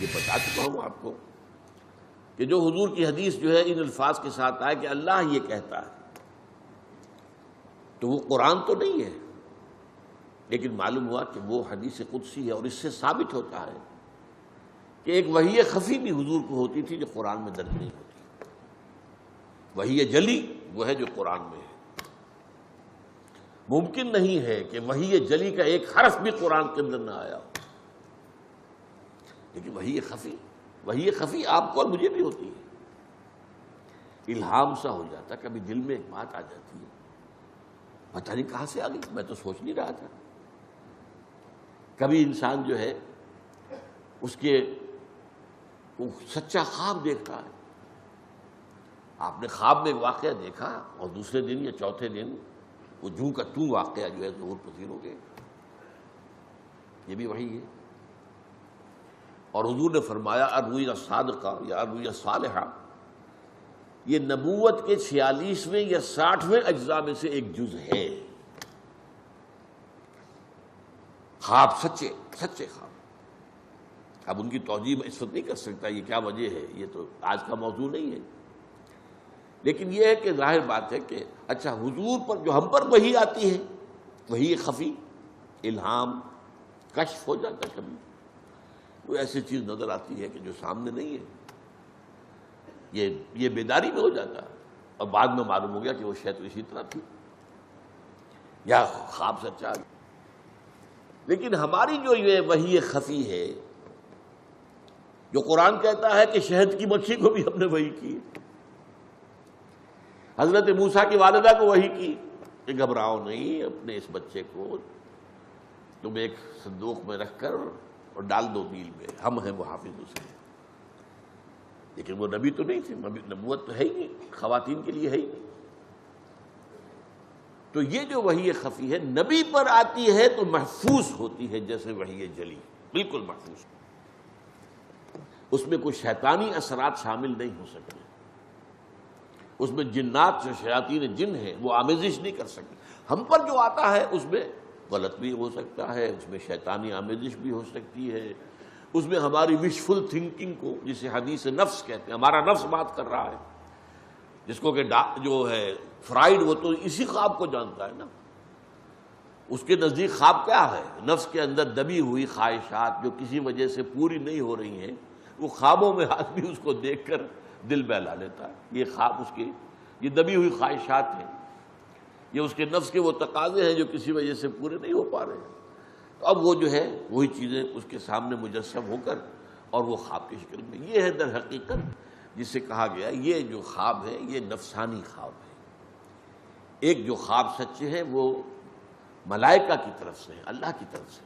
یہ بتا چکا ہوں آپ کو کہ جو حضور کی حدیث جو ہے ان الفاظ کے ساتھ آئے کہ اللہ یہ کہتا ہے، تو وہ قرآن تو نہیں ہے، لیکن معلوم ہوا کہ وہ حدیث قدسی ہے، اور اس سے ثابت ہوتا ہے کہ ایک وحی خفی بھی حضور کو ہوتی تھی جو قرآن میں درج نہیں ہوتی۔ وحی جلی وہ ہے جو قرآن میں ہے۔ ممکن نہیں ہے کہ وحی جلی کا ایک حرف بھی قرآن کے اندر نہ آیا ہو، لیکن وحی خفی آپ کو اور مجھے بھی ہوتی ہے۔ الہام سا ہو جاتا، کبھی دل میں ایک بات آ جاتی ہے، پتہ نہیں کہاں سے آ گئی، میں تو سوچ نہیں رہا تھا۔ کبھی انسان جو ہے اس کے وہ سچا خواب دیکھتا ہے، آپ نے خواب میں ایک واقعہ دیکھا اور دوسرے دن یا چوتھے دن وہ جوں کا توں واقعہ جو ہے ظہور پذیر ہو گئے، یہ بھی وحی ہے۔ اور حضور نے فرمایا الرؤیا الصادقہ یا الرؤیا الصالحہ، یہ نبوت کے 46ویں یا 60ویں اجزاء میں سے ایک جز ہے۔ خواب سچے خواب۔ اب ان کی توجیہ میں اس وقت نہیں کر سکتا یہ کیا وجہ ہے، یہ تو آج کا موضوع نہیں ہے، لیکن یہ ہے کہ ظاہر بات ہے کہ اچھا حضور پر جو ہم پر وحی آتی ہے، وحی خفی، الہام، کشف ہو جاتا ہے، کبھی کوئی ایسی چیز نظر آتی ہے کہ جو سامنے نہیں ہے، یہ بیداری میں ہو جاتا ہے، اور بعد میں معلوم ہو گیا کہ وہ شاید اسی طرح تھی یا خواب سچا۔ لیکن ہماری جو یہ وحی خفی ہے، جو قرآن کہتا ہے کہ شہد کی مکھی کو بھی ہم نے وحی کی، حضرت موسیٰ کی والدہ کو وحی کی کہ گھبراؤ نہیں، اپنے اس بچے کو تم ایک صندوق میں رکھ کر اور ڈال دو نیل میں، ہم ہیں وہ حافظ اس کے۔ لیکن وہ نبی تو نہیں تھے، نبوت تو ہے ہی نہیں، خواتین کے لیے ہے ہی نہیں۔ تو یہ جو وحی خفی ہے نبی پر آتی ہے تو محفوظ ہوتی ہے جیسے وحی جلی، بالکل محفوظ، اس میں کوئی شیطانی اثرات شامل نہیں ہو سکتے، اس میں جنات جو شیاطین جن ہیں وہ آمیزش نہیں کر سکتے۔ ہم پر جو آتا ہے اس میں غلط بھی ہو سکتا ہے، اس میں شیطانی آمیزش بھی ہو سکتی ہے، اس میں ہماری وشفل تھنکنگ کو، جسے حدیث نفس کہتے ہیں، ہمارا نفس بات کر رہا ہے، جس کو کہ جو ہے فرائیڈ، وہ تو اسی خواب کو جانتا ہے نا، اس کے نزدیک خواب کیا ہے؟ نفس کے اندر دبی ہوئی خواہشات جو کسی وجہ سے پوری نہیں ہو رہی ہیں، وہ خوابوں میں آدمی اس کو دیکھ کر دل بہلا لیتا ہے۔ یہ خواب اس کی یہ دبی ہوئی خواہشات ہیں، یہ اس کے نفس کے وہ تقاضے ہیں جو کسی وجہ سے پورے نہیں ہو پا رہے ہیں۔ تو اب وہ جو ہے وہی چیزیں اس کے سامنے مجسم ہو کر اور وہ خواب کی شکل میں، یہ ہے در حقیقت جسے کہا گیا یہ جو خواب ہے یہ نفسانی خواب ہے۔ ایک جو خواب سچے ہیں وہ ملائکہ کی طرف سے، اللہ کی طرف سے۔